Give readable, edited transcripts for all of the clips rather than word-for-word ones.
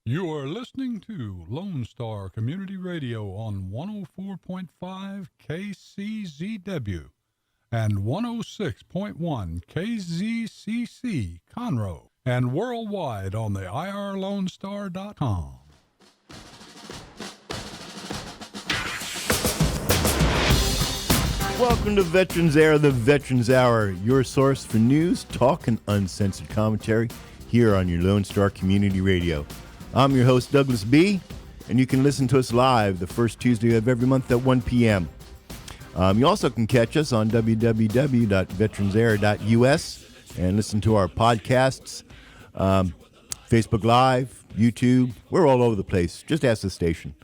You are listening to Lone Star Community Radio on 104.5 KCZW and 106.1 KZCC Conroe and worldwide on the irlonestar.com. Welcome to Veterans Air, the Veterans Hour, your source for news, talk, and uncensored commentary here on your Lone Star Community Radio. I'm your host, Douglas B., and you can listen to us live the first Tuesday of every month at 1 p.m. You also can catch us on www.veteransair.us and listen to our podcasts, Facebook Live, YouTube. We're all over the place. Just ask the station.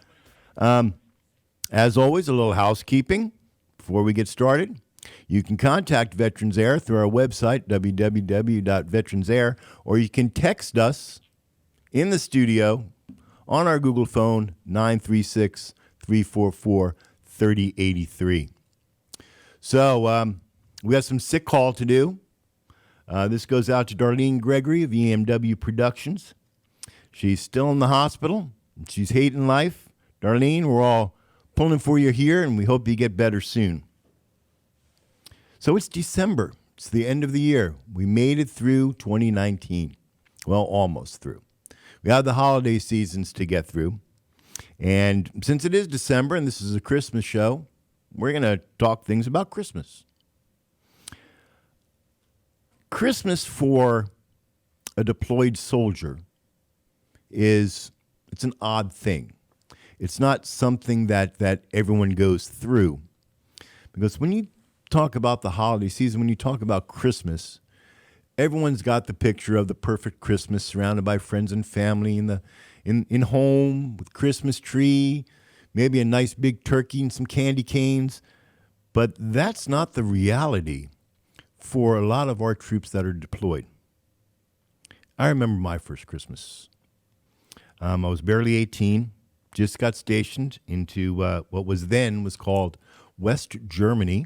As always, a little housekeeping before we get started. You can contact Veterans Air through our website, www.veteransair, or you can text us in the studio on our Google phone, 936-344-3083. So we have some sick call to do. This goes out to Darlene Gregory of EMW Productions. She's still in the hospital. She's hating life. Darlene, we're all pulling for you here, and we hope you get better soon. So it's December. It's the end of the year. We made it through 2019. Well, almost through. We have the holiday seasons to get through. And since it is December and this is a Christmas show, we're going to talk things about Christmas. Christmas for a deployed soldier it's an odd thing. It's not something that everyone goes through. Because when you talk about the holiday season, when you talk about Christmas, everyone's got the picture of the perfect Christmas surrounded by friends and family in home with Christmas tree, maybe a nice big turkey and some candy canes. But that's not the reality for a lot of our troops that are deployed. I remember my first Christmas. I was barely 18. Just got stationed into what was called West Germany.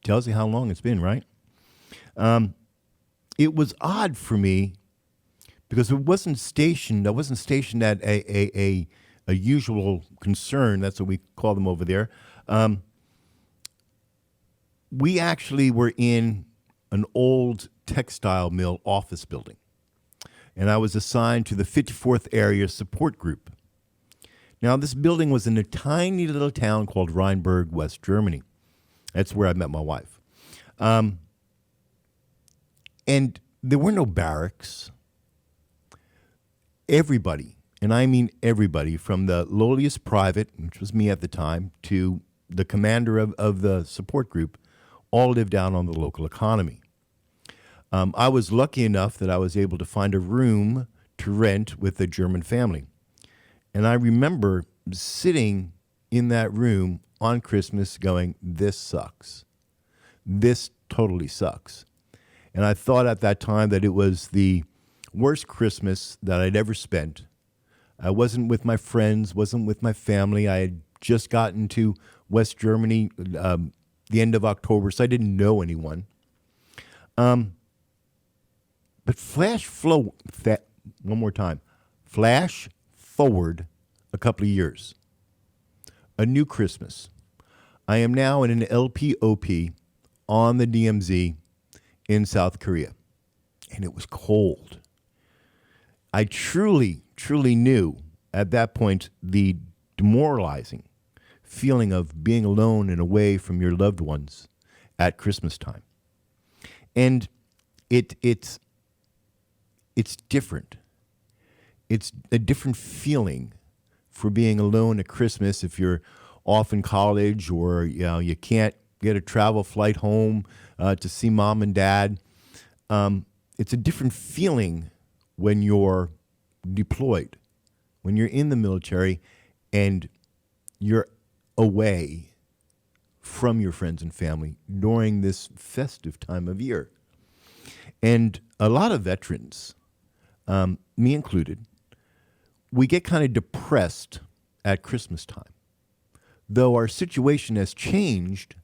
Tells you how long it's been, right? It was odd for me because I wasn't stationed at a usual concern. That's what we call them over there. We actually were in an old textile mill office building, and I was assigned to the 54th Area Support Group. Now, this building was in a tiny little town called Rheinberg, West Germany. That's where I met my wife. And there were no barracks. Everybody, and I mean everybody, from the lowliest private, which was me at the time, to the commander of the support group, all lived out on the local economy. I was lucky enough that I was able to find a room to rent with a German family. And I remember sitting in that room on Christmas going, this sucks. This totally sucks. And I thought at that time that it was the worst Christmas that I'd ever spent. I wasn't with my friends, wasn't with my family. I had just gotten to West Germany the end of October, so I didn't know anyone. But flash forward a couple of years. A new Christmas. I am now in an LPOP on the DMZ in South Korea. And it was cold. I truly knew at that point the demoralizing feeling of being alone and away from your loved ones at Christmas time. And it's different. It's a different feeling for being alone at Christmas if you're off in college or you can't get a travel flight home to see mom and dad. It's a different feeling when you're deployed, when you're in the military and you're away from your friends and family during this festive time of year. And a lot of veterans, me included, we get kind of depressed at Christmas time. Though our situation has changed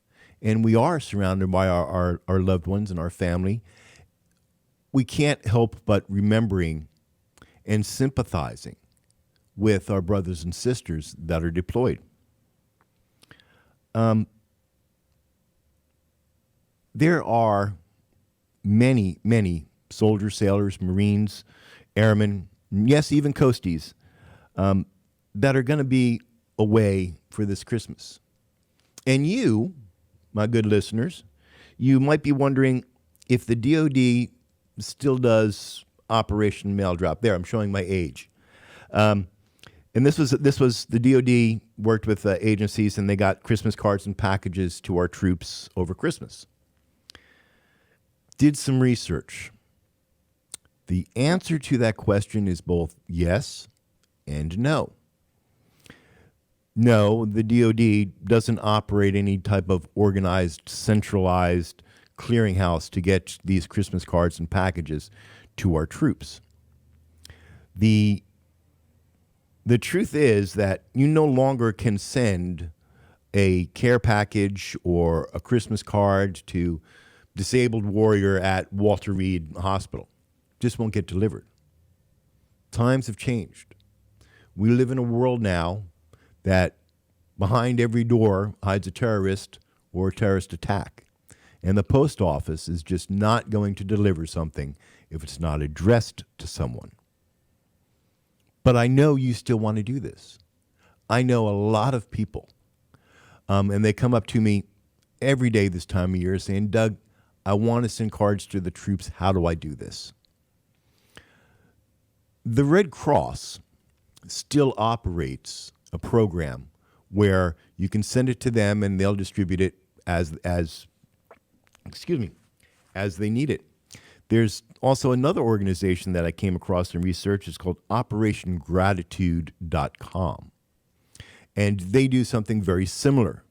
and we are surrounded by our loved ones and our family, we can't help but remembering and sympathizing with our brothers and sisters that are deployed. There are many, many soldiers, sailors, Marines, airmen, yes, even coasties, that are going to be away for this Christmas. And you, my good listeners, you might be wondering if the DoD still does Operation Mail Drop. There, I'm showing my age. And this was the DoD worked with agencies, and they got Christmas cards and packages to our troops over Christmas. Did some research. The answer to that question is both yes and no. No, the DoD doesn't operate any type of organized, centralized clearinghouse to get these Christmas cards and packages to our troops. The truth is that you no longer can send a care package or a Christmas card to disabled warrior at Walter Reed Hospital. Just won't get delivered. Times have changed. We live in a world now that behind every door hides a terrorist or a terrorist attack. And the post office is just not going to deliver something if it's not addressed to someone. But I know you still want to do this. I know a lot of people, and they come up to me every day this time of year saying, Doug, I want to send cards to the troops. How do I do this? The Red Cross still operates a program where you can send it to them and they'll distribute it as they need it. There's also another organization that I came across in research. It's called OperationGratitude.com. And they do something very similar.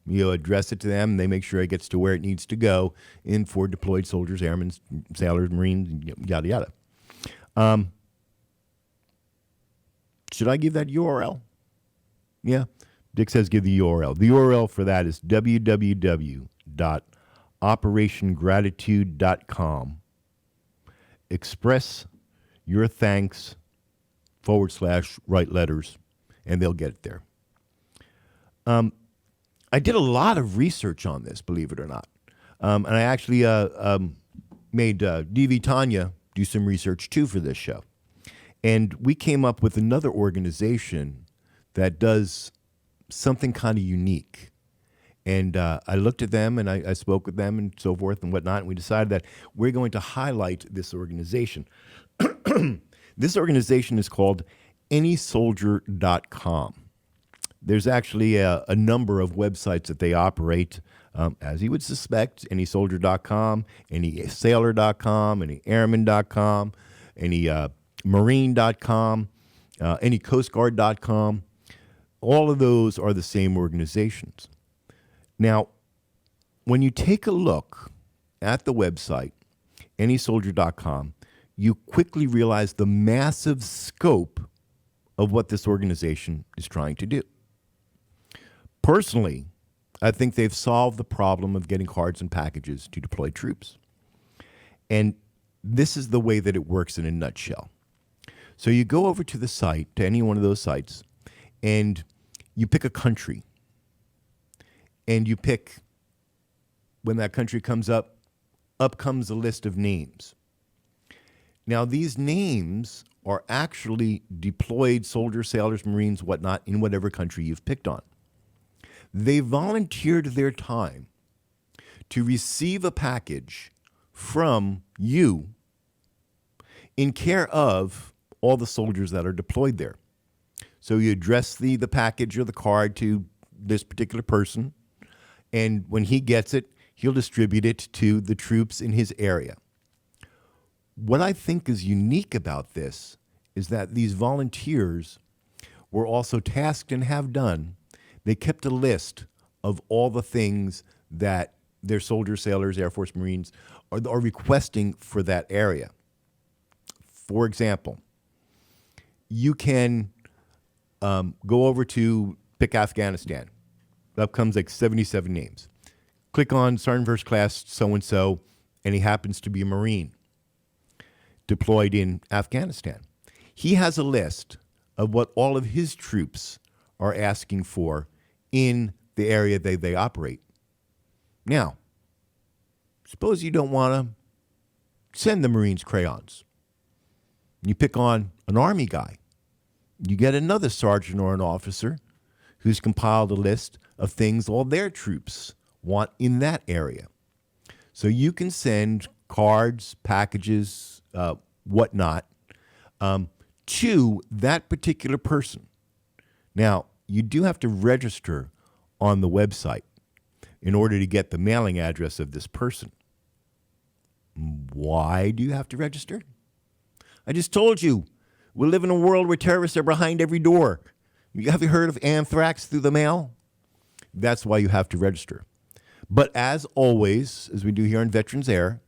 You address it to them, and they make sure it gets to where it needs to go in for deployed soldiers, airmen, sailors, Marines, yada, yada. Should I give that URL? Yeah. Dick says give the URL. The URL for that is www.operationgratitude.com. Express your thanks / write letters, and they'll get it there. I did a lot of research on this, believe it or not. And I actually made DV Tanya do some research too for this show. And we came up with another organization that does something kind of unique. And I looked at them and I spoke with them and so forth and whatnot. And we decided that we're going to highlight this organization. This organization is called anysoldier.com. There's actually a number of websites that they operate, as you would suspect, anysoldier.com, anysailor.com, anyairman.com, any marine.com, anycoastguard.com. All of those are the same organizations. Now, when you take a look at the website, anysoldier.com, you quickly realize the massive scope of what this organization is trying to do. Personally, I think they've solved the problem of getting cards and packages to deployed troops. And this is the way that it works in a nutshell. So you go over to the site, to any one of those sites, and you pick a country. And you pick, when that country comes up comes a list of names. Now, these names are actually deployed soldiers, sailors, Marines, whatnot, in whatever country you've picked on. They volunteered their time to receive a package from you in care of all the soldiers that are deployed there. So you address the package or the card to this particular person, and when he gets it, he'll distribute it to the troops in his area. What I think is unique about this is that these volunteers were also tasked and have done. They kept a list of all the things that their soldiers, sailors, Air Force, Marines are requesting for that area. For example, you can go over to pick Afghanistan. Up comes like 77 names. Click on Sergeant First Class so-and-so, and he happens to be a Marine deployed in Afghanistan. He has a list of what all of his troops are asking for in the area they operate. Now, suppose you don't want to send the Marines crayons. You pick on an Army guy. You get another sergeant or an officer who's compiled a list of things all their troops want in that area. So you can send cards, packages, whatnot, to that particular person. Now, you do have to register on the website in order to get the mailing address of this person. Why do you have to register? I just told you, we live in a world where terrorists are behind every door. Have you heard of anthrax through the mail? That's why you have to register. But as always, as we do here on VeteransAir,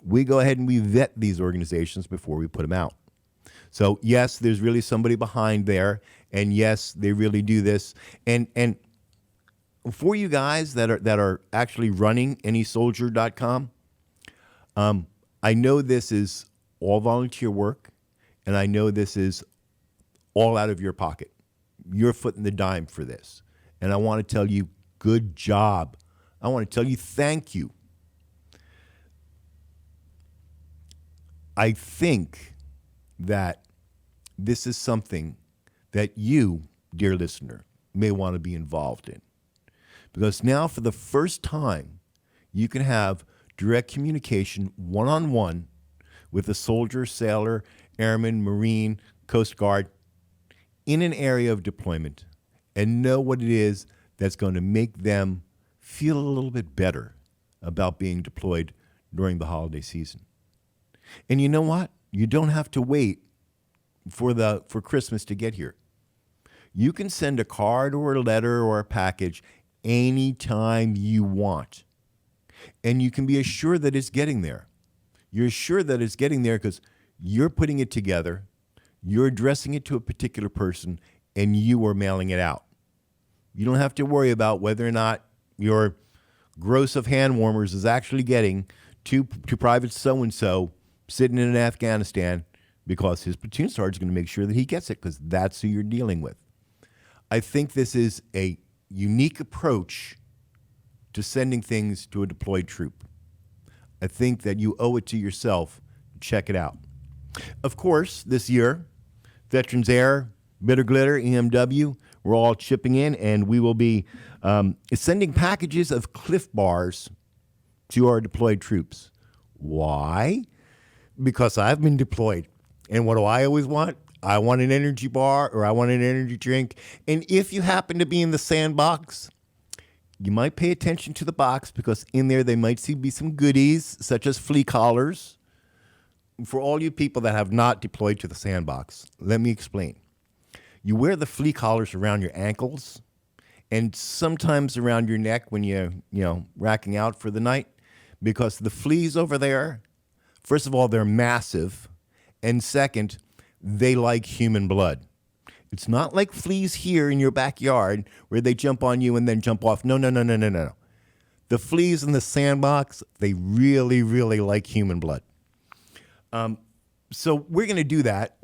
we go ahead and we vet these organizations before we put them out. So yes, there's really somebody behind there, and yes, they really do this. And for you guys that are actually running anysoldier.com, I know this is all volunteer work, and I know this is all out of your pocket. You're footing the dime for this. And I want to tell you, good job. I want to tell you, thank you. I think that this is something that you, dear listener, may want to be involved in. Because now, for the first time, you can have direct communication one-on-one with a soldier, sailor, airman, Marine, Coast Guard in an area of deployment and know what it is that's going to make them feel a little bit better about being deployed during the holiday season. And you know what? You don't have to wait for Christmas to get here. You can send a card or a letter or a package anytime you want. And you can be assured that it's getting there. You're assured that it's getting there because you're putting it together, you're addressing it to a particular person, and you are mailing it out. You don't have to worry about whether or not your gross of hand warmers is actually getting to Private so-and-so sitting in Afghanistan, because his platoon sergeant is going to make sure that he gets it, because that's who you're dealing with. I think this is a unique approach to sending things to a deployed troop. I think that you owe it to yourself to check it out. Of course, this year, VeteransAir, Bitter Glitter, EMW, we're all chipping in, and we will be sending packages of Cliff Bars to our deployed troops. Why? Because I've been deployed. And what do I always want? I want an energy bar, or I want an energy drink. And if you happen to be in the sandbox, you might pay attention to the box, because in there they might be some goodies, such as flea collars. For all you people that have not deployed to the sandbox, let me explain. You wear the flea collars around your ankles and sometimes around your neck when you're racking out for the night, because the fleas over there, first of all, they're massive, and second, they like human blood. It's not like fleas here in your backyard where they jump on you and then jump off. No. The fleas in the sandbox, they really, really like human blood. So we're going to do that.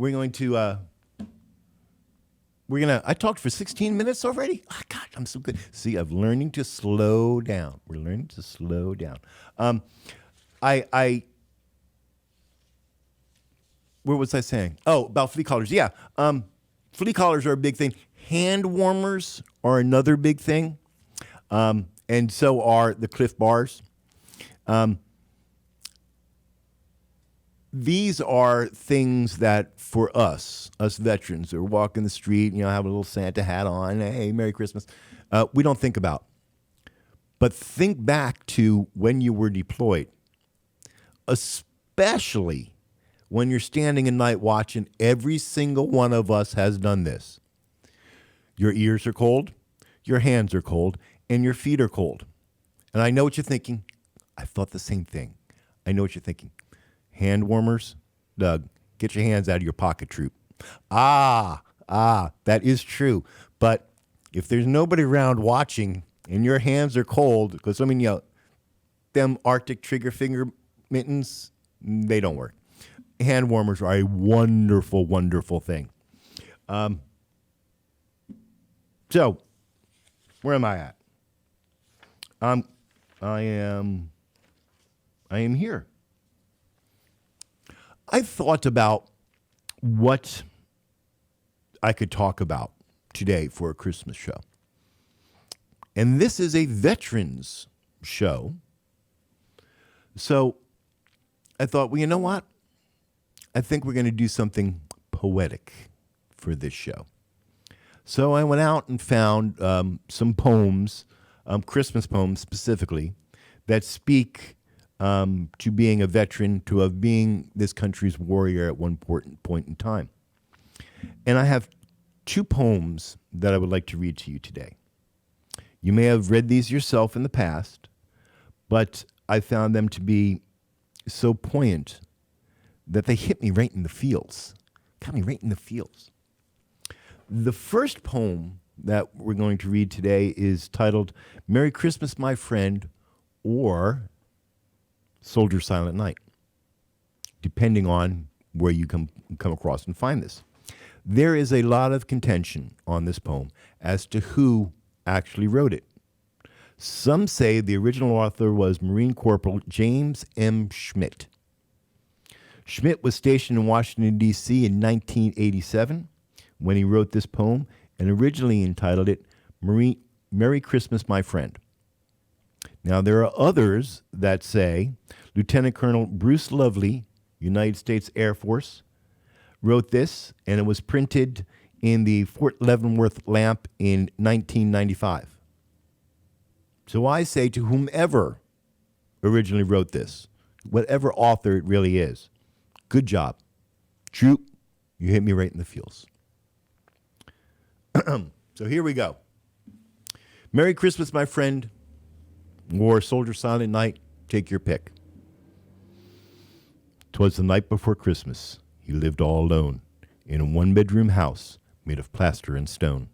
I talked for 16 minutes already? Oh, God, I'm so good. See, I'm learning to slow down. We're learning to slow down. Where was I saying? Oh, about flea collars. Yeah. Flea collars are a big thing. Hand warmers are another big thing. And so are the Cliff Bars. These are things that, for us veterans, are walking the street, have a little Santa hat on, hey, Merry Christmas, we don't think about. But think back to when you were deployed, especially when you're standing at night watching. Every single one of us has done this. Your ears are cold, your hands are cold, and your feet are cold. And I know what you're thinking. I thought the same thing. I know what you're thinking. Hand warmers, Doug, get your hands out of your pocket, troop. That is true. But if there's nobody around watching and your hands are cold, because them Arctic trigger finger mittens, they don't work. Hand warmers are a wonderful, wonderful thing. So, where am I at? I am here. I thought about what I could talk about today for a Christmas show. And this is a veterans show. So I thought, well, you know what? I think we're going to do something poetic for this show. So I went out and found some poems, Christmas poems specifically, that speak to being a veteran, of being this country's warrior at one point in time. And I have two poems that I would like to read to you today. You may have read these yourself in the past, but I found them to be so poignant that they hit me right in the feels. Got me right in the feels. The first poem that we're going to read today is titled Merry Christmas, My Friend, or Soldier Silent Night, depending on where you come across and find this. There is a lot of contention on this poem as to who actually wrote it. Some say the original author was Marine Corporal James M. Schmidt. Schmidt was stationed in Washington, D.C. in 1987 when he wrote this poem and originally entitled it Merry Christmas, My Friend. Now, there are others that say Lieutenant Colonel Bruce Lovely, United States Air Force, wrote this, and it was printed in the Fort Leavenworth Lamp in 1995. So I say to whomever originally wrote this, whatever author it really is, good job. Troop, you hit me right in the feels. So here we go. Merry Christmas, my friend, or Soldier Silent Night, take your pick. 'Twas the night before Christmas. He lived all alone in a one-bedroom house made of plaster and stone.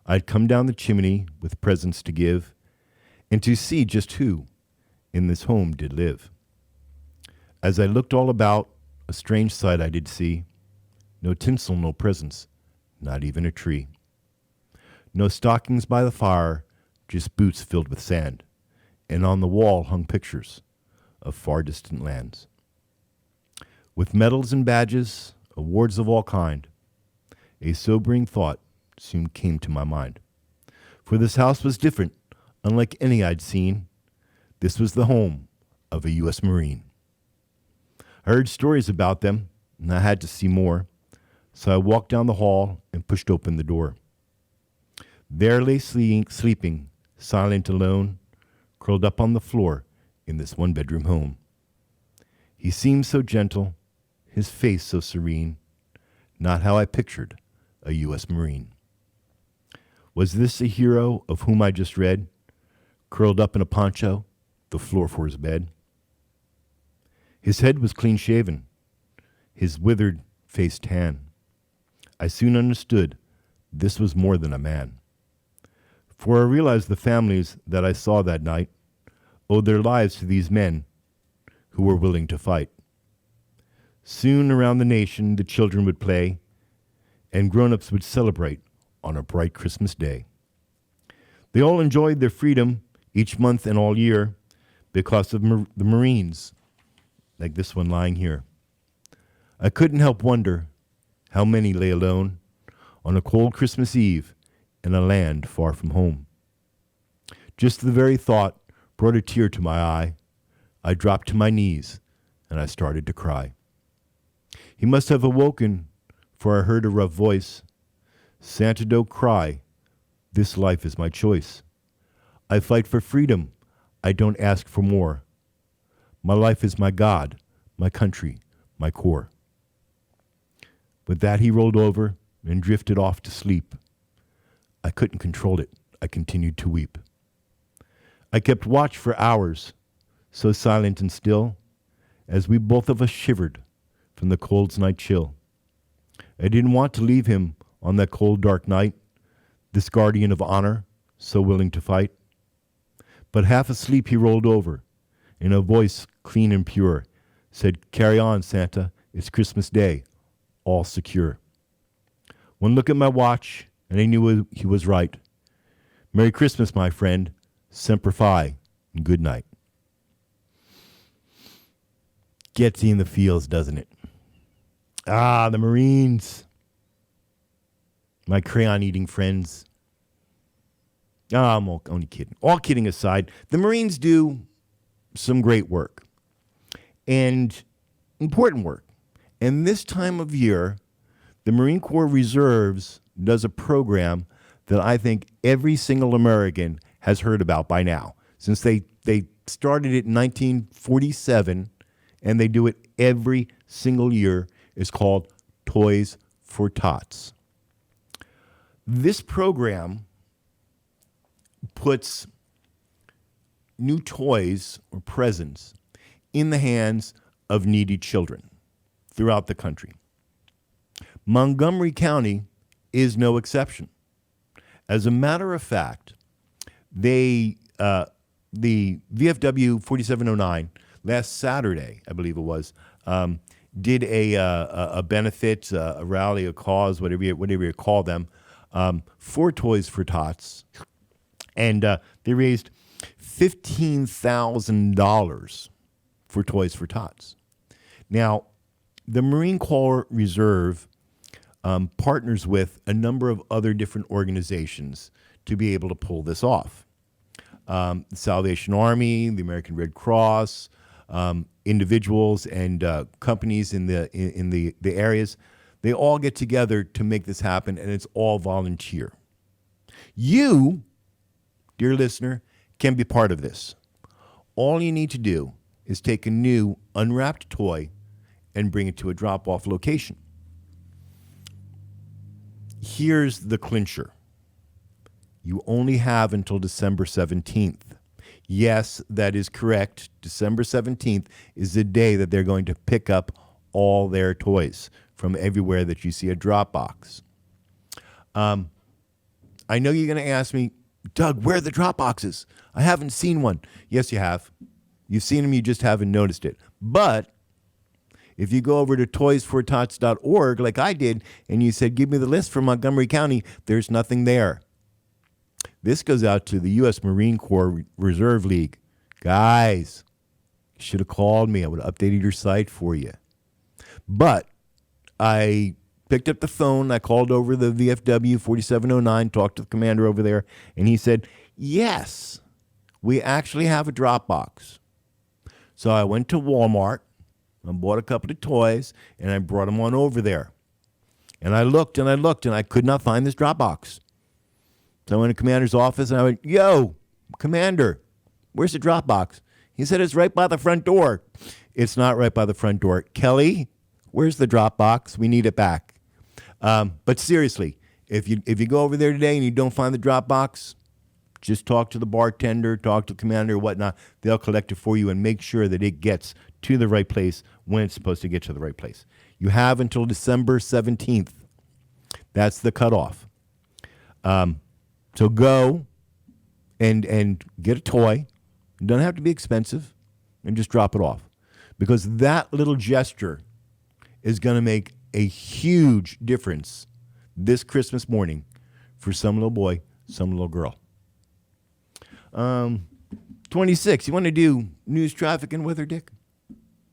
I'd come down the chimney with presents to give and to see just who in this home did live. As I looked all about, a strange sight I did see. No tinsel, no presents, not even a tree. No stockings by the fire, just boots filled with sand, and on the wall hung pictures of far distant lands. With medals and badges, awards of all kind, a sobering thought soon came to my mind. For this house was different, unlike any I'd seen. This was the home of a U.S. Marine. I heard stories about them, and I had to see more, so I walked down the hall and pushed open the door. There lay sleeping, silent, alone, curled up on the floor in this one-bedroom home. He seemed so gentle, his face so serene, not how I pictured a U.S. Marine. Was this a hero of whom I just read, curled up in a poncho, the floor for his bed? His head was clean-shaven, his withered face tan. I soon understood this was more than a man. For I realized the families that I saw that night owed their lives to these men who were willing to fight. Soon around the nation the children would play, and grown-ups would celebrate on a bright Christmas day. They all enjoyed their freedom each month and all year because of the Marines, like this one lying here. I couldn't help wonder how many lay alone on a cold Christmas Eve in a land far from home. Just the very thought brought a tear to my eye. I dropped to my knees and I started to cry. He must have awoken, for I heard a rough voice. Santa, don't cry. This life is my choice. I fight for freedom. I don't ask for more. My life is my God, my country, my core. With that, he rolled over and drifted off to sleep. I couldn't control it. I continued to weep. I kept watch for hours, so silent and still, as we both of us shivered from the cold's night chill. I didn't want to leave him on that cold, dark night, this guardian of honor, so willing to fight. But half asleep he rolled over, and a voice clean and pure said, "Carry on, Santa, it's Christmas Day, all secure." One look at my watch, and I knew he was right. Merry Christmas, my friend. Semper Fi, and good night. Gets you in the feels, doesn't it? Ah, the Marines. My crayon-eating friends. Ah, I'm only kidding. All kidding aside, the Marines do some great work and important work. And this time of year, the Marine Corps Reserves does a program that I think every single American has heard about by now, since they started it in 1947, and they do it every single year. It's called Toys for Tots. This program puts new toys or presents in the hands of needy children throughout the country. Montgomery County is no exception. As a matter of fact, the VFW 4709 last Saturday, I believe it was, did a benefit, a rally, a cause, whatever you call them, for Toys for Tots, and they raised $15,000 for Toys for Tots. Now, the Marine Corps Reserve partners with a number of other different organizations to be able to pull this off. The Salvation Army, the American Red Cross, individuals and companies in the areas, they all get together to make this happen, and it's all volunteer. You, dear listener, can be part of this. All you need to do is take a new unwrapped toy and bring it to a drop-off location. Here's the clincher. You only have until December 17th. Yes, that is correct. December 17th is the day that they're going to pick up all their toys from everywhere that you see a drop box. I know you're going to ask me, Doug, where are the drop boxes? I haven't seen one. Yes, you have. You've seen them, you just haven't noticed it. But if you go over to toysfortots.org like I did, and you said, give me the list for Montgomery County, there's nothing there. This goes out to the U.S. Marine Corps Reserve League. Guys, you should have called me. I would have updated your site for you. But I picked up the phone. I called over the VFW 4709, talked to the commander over there, and he said, yes, we actually have a drop box. So I went to Walmart and bought a couple of toys, and I brought them on over there. And I looked, and I could not find this drop box. So I went to the commander's office, and I went, yo, commander, where's the drop box? He said, it's right by the front door. It's not right by the front door. Kelly, where's the drop box? We need it back. But seriously, if you go over there today and you don't find the drop box, just talk to the bartender, talk to the commander or whatnot. They'll collect it for you and make sure that it gets to the right place when it's supposed to get to the right place. You have until December 17th. That's the cutoff. So go and get a toy. It doesn't have to be expensive, and just drop it off. Because that little gesture is going to make a huge difference this Christmas morning for some little boy, some little girl. 26, you want to do news, traffic, and weather, Dick?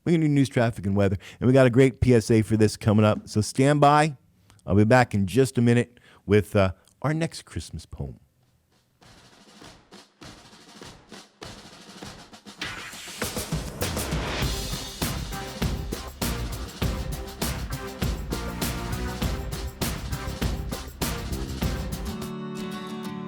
We can do news, traffic, and weather. And we got a great PSA for this coming up. So stand by. I'll be back in just a minute with our next Christmas poem.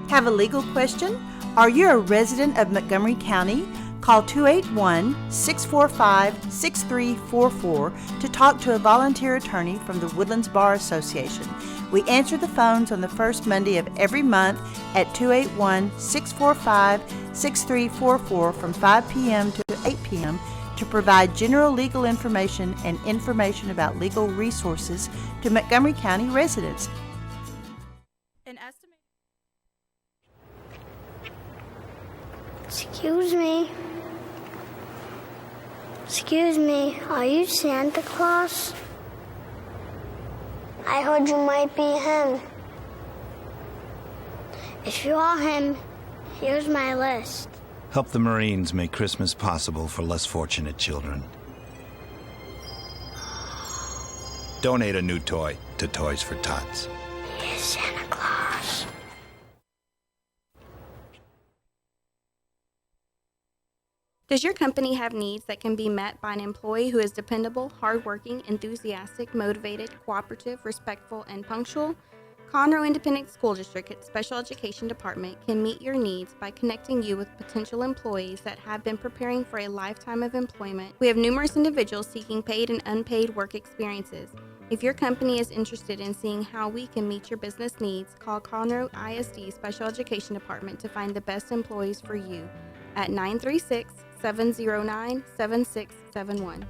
Have a legal question? Are you a resident of Montgomery County? Call 281-645-6344 to talk to a volunteer attorney from the Woodlands Bar Association. We answer the phones on the first Monday of every month at 281-645-6344 from 5 p.m. to 8 p.m. to provide general legal information and information about legal resources to Montgomery County residents. Excuse me. Excuse me, are you Santa Claus? I heard you might be him. If you are him, here's my list. Help the Marines make Christmas possible for less fortunate children. Donate a new toy to Toys for Tots. Here's Santa Claus. Does your company have needs that can be met by an employee who is dependable, hardworking, enthusiastic, motivated, cooperative, respectful, and punctual? Conroe Independent School District Special Education Department can meet your needs by connecting you with potential employees that have been preparing for a lifetime of employment. We have numerous individuals seeking paid and unpaid work experiences. If your company is interested in seeing how we can meet your business needs, call Conroe ISD Special Education Department to find the best employees for you at 936-709-7671.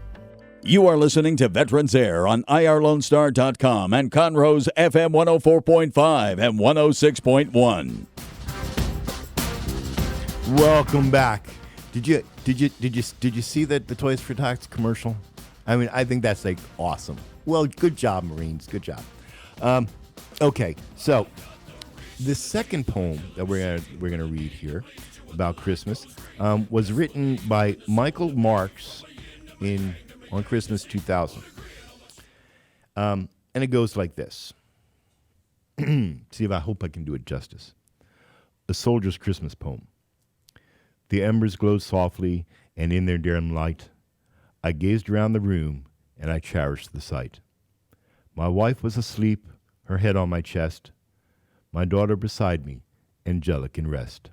You are listening to Veterans Air on irlonestar.com and Conroe's FM 104.5 and 106.1. Welcome back. Did you see that the Toys for Tots commercial? I mean, I think that's like awesome. Well, good job, Marines. Good job. Okay, so the second poem that we're gonna read here about Christmas was written by Michael Marks on Christmas 2000. And it goes like this. See if I hope I can do it justice. A soldier's Christmas poem. The embers glowed softly, and in their dim light, I gazed around the room, and I cherished the sight. My wife was asleep, her head on my chest, my daughter beside me, angelic in rest.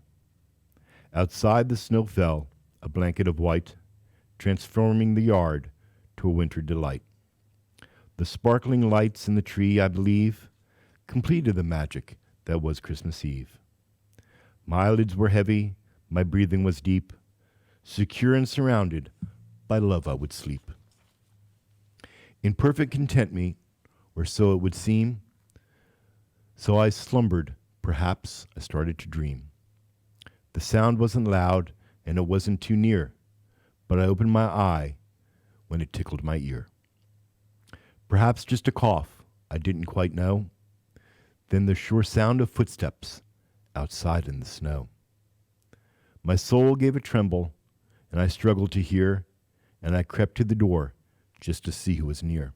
Outside the snow fell, a blanket of white, transforming the yard to a winter delight. The sparkling lights in the tree, I believe, completed the magic that was Christmas Eve. My eyelids were heavy, my breathing was deep, secure and surrounded by love I would sleep. In perfect contentment, or so it would seem, so I slumbered, perhaps I started to dream. The sound wasn't loud, and it wasn't too near, but I opened my eye when it tickled my ear. Perhaps just a cough, I didn't quite know. Then the sure sound of footsteps outside in the snow. My soul gave a tremble, and I struggled to hear, and I crept to the door just to see who was near.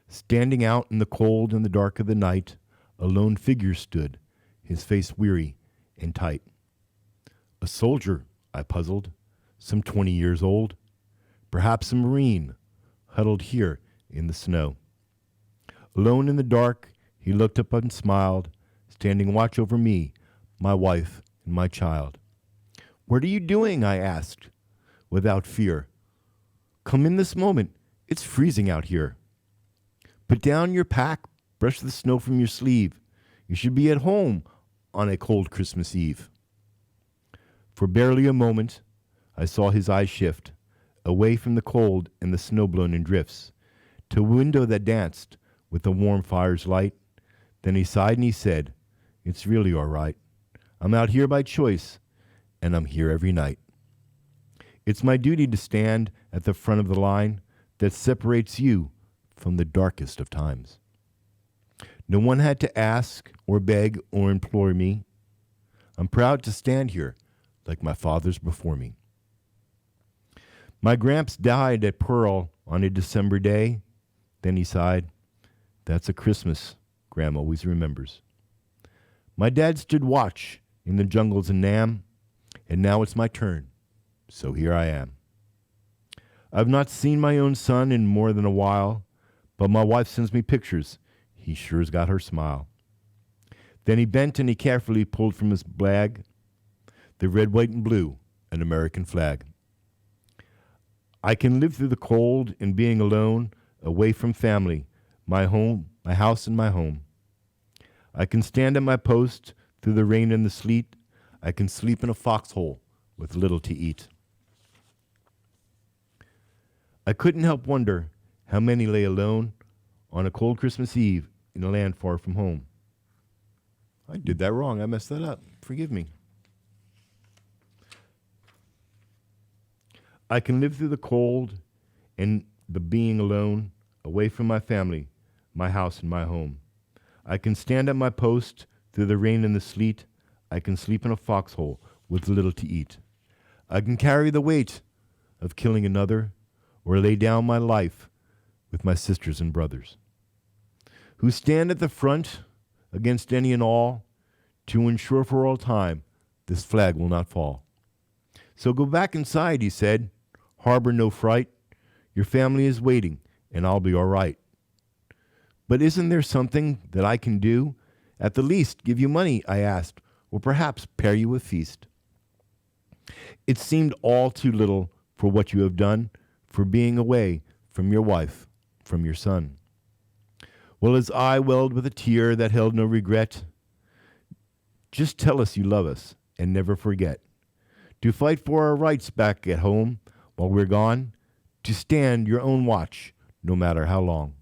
Standing out in the cold and the dark of the night, a lone figure stood, his face weary and tight. A soldier, I puzzled, some 20 years old, perhaps a Marine, huddled here in the snow. Alone in the dark, he looked up and smiled, standing watch over me, my wife, and my child. What are you doing? I asked, without fear. Come in this moment. It's freezing out here. Put down your pack, brush the snow from your sleeve. You should be at home on a cold Christmas Eve. For barely a moment, I saw his eyes shift, away from the cold and the snow blown in drifts, to a window that danced with the warm fire's light. Then he sighed and he said, "It's really all right. I'm out here by choice, and I'm here every night. It's my duty to stand at the front of the line that separates you from the darkest of times. No one had to ask or beg or implore me. I'm proud to stand here like my fathers before me. My Gramps died at Pearl on a December day." Then he sighed. "That's a Christmas Gram always remembers. My dad stood watch in the jungles in Nam, and now it's my turn, so here I am. I've not seen my own son in more than a while, but my wife sends me pictures. He sure's got her smile." Then he bent and he carefully pulled from his bag the red, white, and blue, an American flag. I can live through the cold and being alone, away from family, my home, my house, and my home. I can stand at my post through the rain and the sleet. I can sleep in a foxhole with little to eat. I couldn't help wonder how many lay alone on a cold Christmas Eve in a land far from home. I did that wrong. I messed that up. Forgive me. I can live through the cold and the being alone, away from my family, my house and my home. I can stand at my post through the rain and the sleet. I can sleep in a foxhole with little to eat. I can carry the weight of killing another or lay down my life with my sisters and brothers who stand at the front against any and all to ensure for all time this flag will not fall. So go back inside, he said. Harbor no fright. Your family is waiting, and I'll be all right. But isn't there something that I can do? At the least, give you money, I asked, or perhaps pair you a feast. It seemed all too little for what you have done, for being away from your wife, from your son. Well, his eye welled with a tear that held no regret. Just tell us you love us, and never forget to fight for our rights back at home while we're gone, to stand your own watch, no matter how long.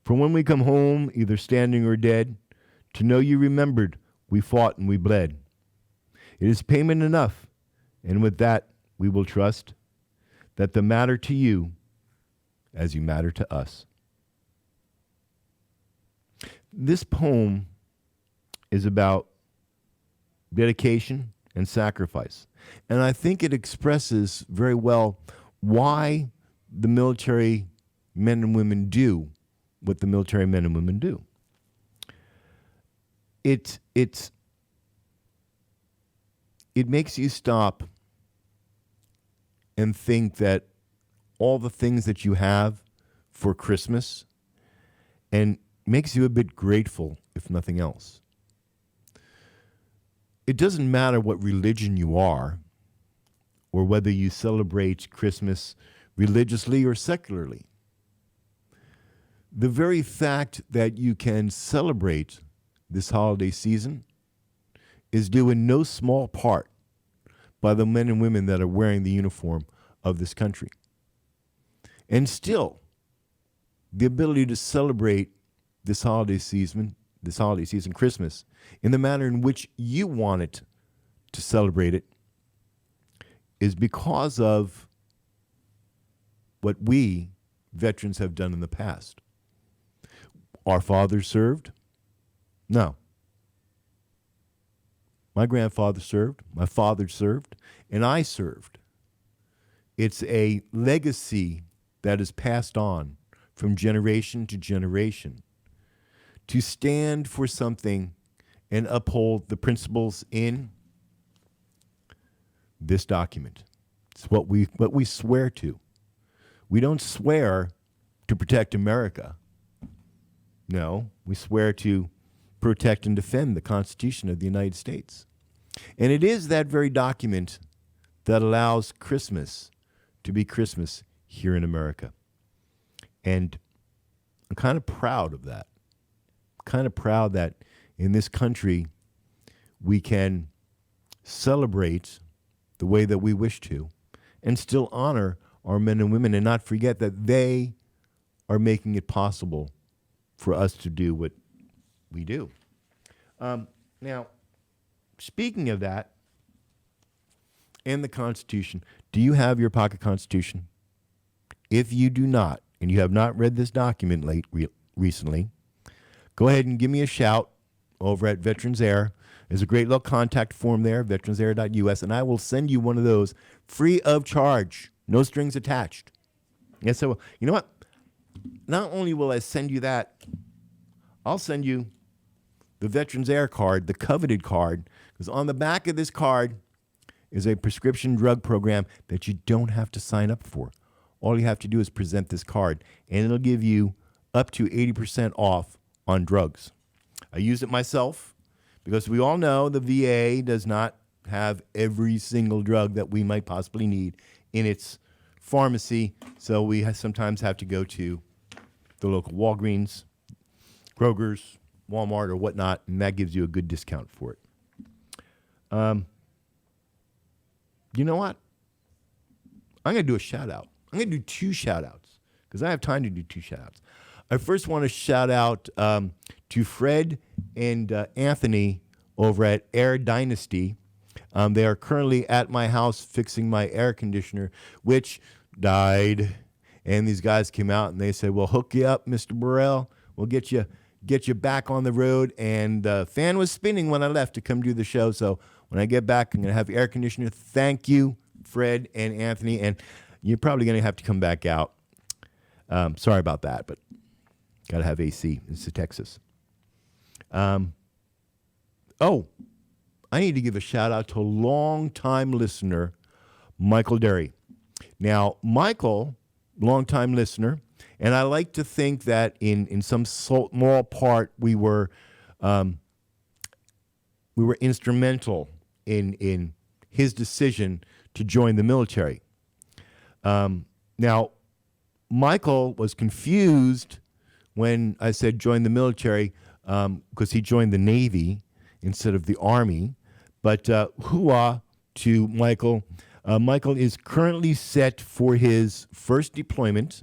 For when we come home, either standing or dead, to know you remembered we fought and we bled. It is payment enough, and with that we will trust that the matter to you as you matter to us. This poem is about dedication and sacrifice, and I think it expresses very well why the military men and women do what the military men and women do. It makes you stop and think that all the things that you have for Christmas, and makes you a bit grateful, if nothing else. It doesn't matter what religion you are, or whether you celebrate Christmas religiously or secularly. The very fact that you can celebrate this holiday season is due in no small part by the men and women that are wearing the uniform of this country. And still, the ability to celebrate this holiday season, Christmas, in the manner in which you want it to celebrate it, is because of what we veterans have done in the past. Our fathers served? No. My grandfather served, my father served, and I served. It's a legacy that is passed on from generation to generation to stand for something and uphold the principles in this document. It's what we swear to. We don't swear to protect America. No, we swear to protect and defend the Constitution of the United States. And it is that very document that allows Christmas to be Christmas here in America. And I'm kind of proud of that. Kind of proud that in this country we can celebrate the way that we wish to and still honor our men and women and not forget that they are making it possible for us to do what we do. Now, speaking of that and the Constitution, do you have your pocket Constitution? If you do not, and you have not read this document recently, go ahead and give me a shout over at VeteransAir. There's a great little contact form there, veteransair.us, and I will send you one of those free of charge, no strings attached. And so, you know what? Not only will I send you that, I'll send you the VeteransAir card, the coveted card, because on the back of this card is a prescription drug program that you don't have to sign up for. All you have to do is present this card, and it'll give you up to 80% off on drugs. I use it myself because we all know the VA does not have every single drug that we might possibly need in its pharmacy, so we sometimes have to go to the local Walgreens, Kroger's, Walmart, or whatnot, and that gives you a good discount for it. You know what? I'm going to do a shout-out. I'm going to do two shout-outs because I have time to do two shout-outs. I first want to shout out to Fred and Anthony over at Air Dynasty. They are currently at my house fixing my air conditioner, which died. And these guys came out and they said, well, hook you up, Mr. Burrell. We'll get you back on the road. And the fan was spinning when I left to come do the show. So when I get back, I'm going to have air conditioner. Thank you, Fred and Anthony. And you're probably going to have to come back out. Sorry about that, but got to have AC. This is Texas. Oh, I need to give a shout out to a long-time listener, Michael Derry. Now, Michael, long-time listener, and I like to think that in some small part we were instrumental in his decision to join the military. Now, Michael was confused when I said join the military because he joined the Navy instead of the Army. But hooah to Michael. Michael is currently set for his first deployment.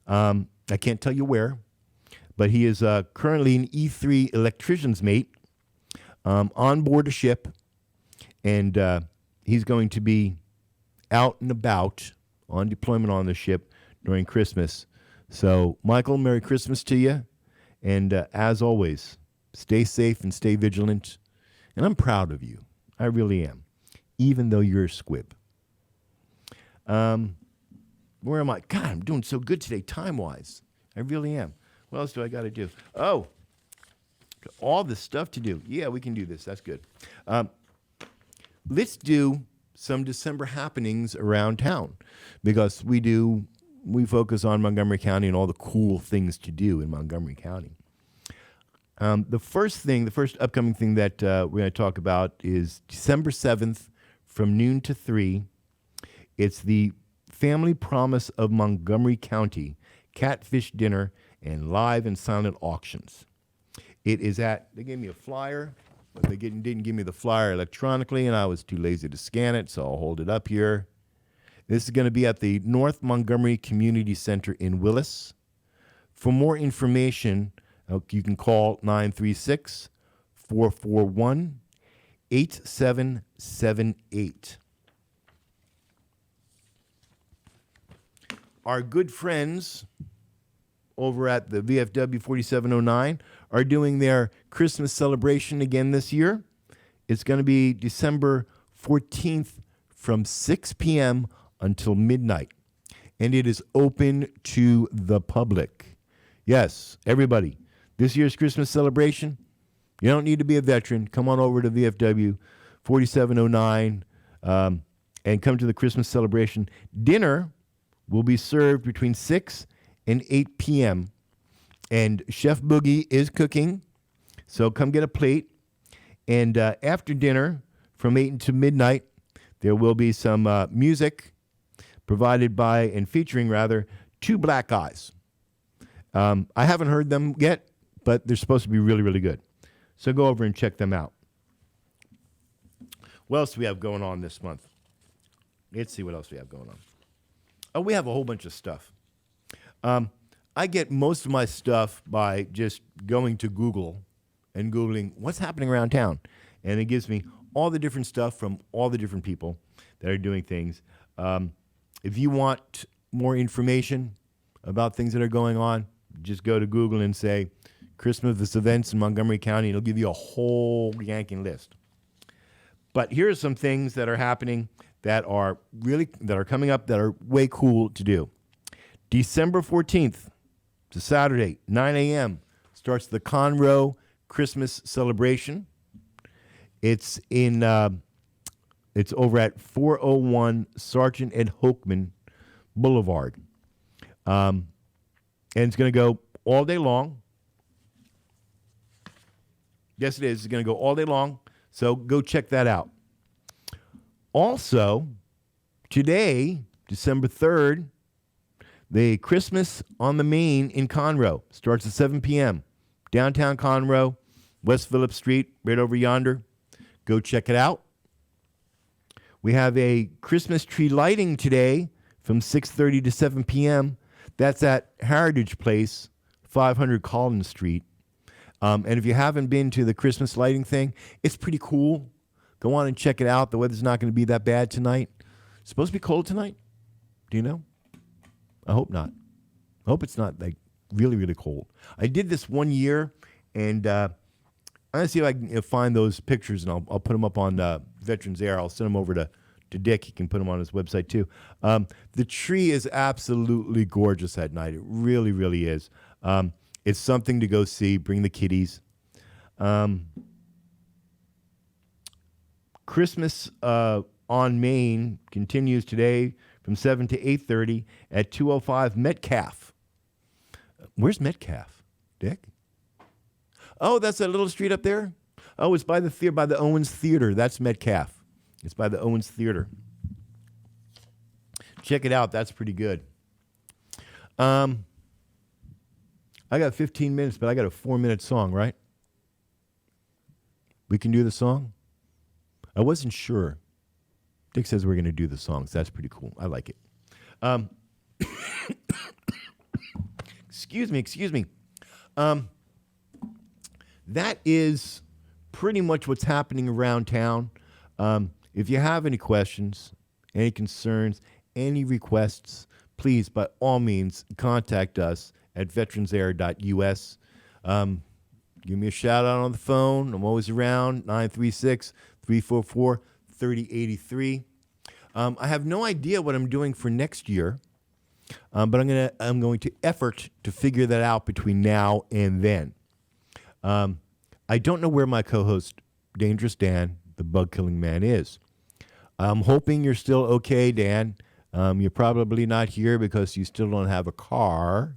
I can't tell you where, but he is currently an E3 electrician's mate on board a ship, and he's going to be out and about on deployment on the ship during Christmas. So, Michael, Merry Christmas to you, and as always, stay safe and stay vigilant, and I'm proud of you. I really am, even though you're a squib. Where am I? God, I'm doing so good today, time-wise. I really am. What else do I got to do? Oh, all this stuff to do. Yeah, we can do this. That's good. Let's do some December happenings around town, because we focus on Montgomery County and all the cool things to do in Montgomery County. The first upcoming thing that we're going to talk about is December 7th from noon to 3. It's the Family Promise of Montgomery County Catfish Dinner and Live and Silent Auctions. It is they gave me a flyer, but they didn't give me the flyer electronically, and I was too lazy to scan it, so I'll hold it up here. This is going to be at the North Montgomery Community Center in Willis. For more information, you can call 936-441-8778. Our good friends over at the VFW 4709 are doing their Christmas celebration again this year. It's going to be December 14th from 6 p.m. until midnight, and it is open to the public. Yes, everybody. This year's Christmas celebration, you don't need to be a veteran. Come on over to VFW 4709 and come to the Christmas celebration. Dinner will be served between 6 and 8 p.m., and Chef Boogie is cooking, so come get a plate. And after dinner, from 8 until midnight, there will be some music provided by, and featuring rather, Two Black Eyes. I haven't heard them yet, but they're supposed to be really, really good. So go over and check them out. What else do we have going on this month? Let's see what else we have going on. Oh, we have a whole bunch of stuff. I get most of my stuff by just going to Google and Googling what's happening around town. And it gives me all the different stuff from all the different people that are doing things. If you want more information about things that are going on, just go to Google and say Christmas events in Montgomery County. It'll give you a whole yanking list. But here are some things that are happening that are coming up that are way cool to do. December 14th, it's a Saturday, 9 a.m., starts the Conroe Christmas celebration. It's it's over at 401 Sergeant Ed Hokeman Boulevard. And it's going to go all day long. Yes, it is. It's going to go all day long. So go check that out. Also, today, December 3rd, the Christmas on the Main in Conroe starts at 7 p.m. Downtown Conroe, West Phillip Street, right over yonder. Go check it out. We have a Christmas tree lighting today from 6:30 to 7 p.m. That's at Heritage Place, 500 Collins Street. And if you haven't been to the Christmas lighting thing, it's pretty cool. Go on and check it out. The weather's not going to be that bad tonight. It's supposed to be cold tonight. Do you know? I hope not. I hope it's not like really, really cold. I did this one year, and I'm going to see if I can find those pictures, and I'll put them up on VeteransAir. I'll send them over to Dick. He can put them on his website, too. The tree is absolutely gorgeous at night. It really, really is. It's something to go see. Bring the kiddies. Christmas on Main continues today from 7 to 8:30 at 205 Metcalf. Where's Metcalf, Dick? Oh, that's that little street up there? Oh, it's by the theater, by the Owens Theater. That's Metcalf. It's by the Owens Theater. Check it out. That's pretty good. I got 15 minutes, but I got a 4-minute song, right? We can do the song? I wasn't sure. Dick says we're going to do the songs. That's pretty cool. I like it. Excuse me. That is pretty much what's happening around town. If you have any questions, any concerns, any requests, please, by all means, contact us at veteransair.us. Give me a shout out on the phone. I'm always around, 936-344-3083. I have no idea what I'm doing for next year, but I'm going to effort to figure that out between now and then. I don't know where my co-host, Dangerous Dan, the bug-killing man, is. I'm hoping you're still okay, Dan. You're probably not here because you still don't have a car.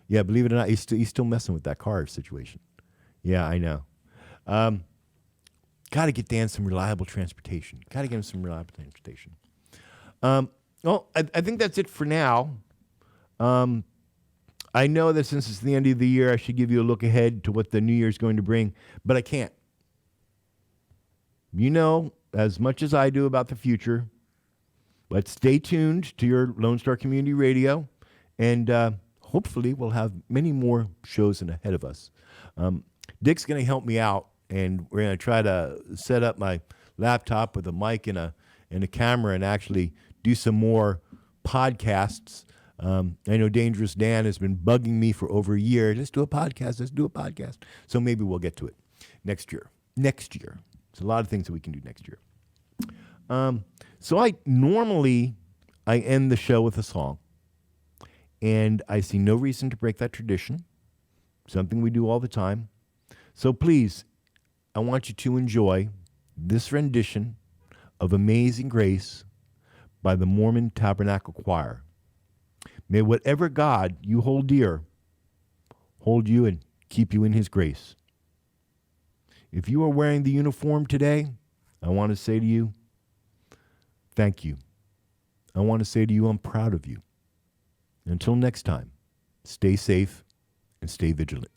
Yeah, believe it or not, he's still messing with that car situation. Yeah, I know. Got to get Dan some reliable transportation. Got to get him some reliable transportation. Well, I think that's it for now. I know that since it's the end of the year, I should give you a look ahead to what the new year is going to bring, but I can't. You know as much as I do about the future, but stay tuned to your Lone Star Community Radio, and hopefully we'll have many more shows ahead of us. Dick's going to help me out, and we're going to try to set up my laptop with a mic and a camera and actually do some more podcasts. I know Dangerous Dan has been bugging me for over a year. Let's do a podcast. So maybe we'll get to it next year. There's a lot of things that we can do next year. So I end the show with a song, and I see no reason to break that tradition, something we do all the time. So please, I want you to enjoy this rendition of Amazing Grace by the Mormon Tabernacle Choir. May whatever God you hold dear hold you and keep you in his grace. If you are wearing the uniform today, I want to say to you, thank you. I want to say to you, I'm proud of you. Until next time, stay safe and stay vigilant.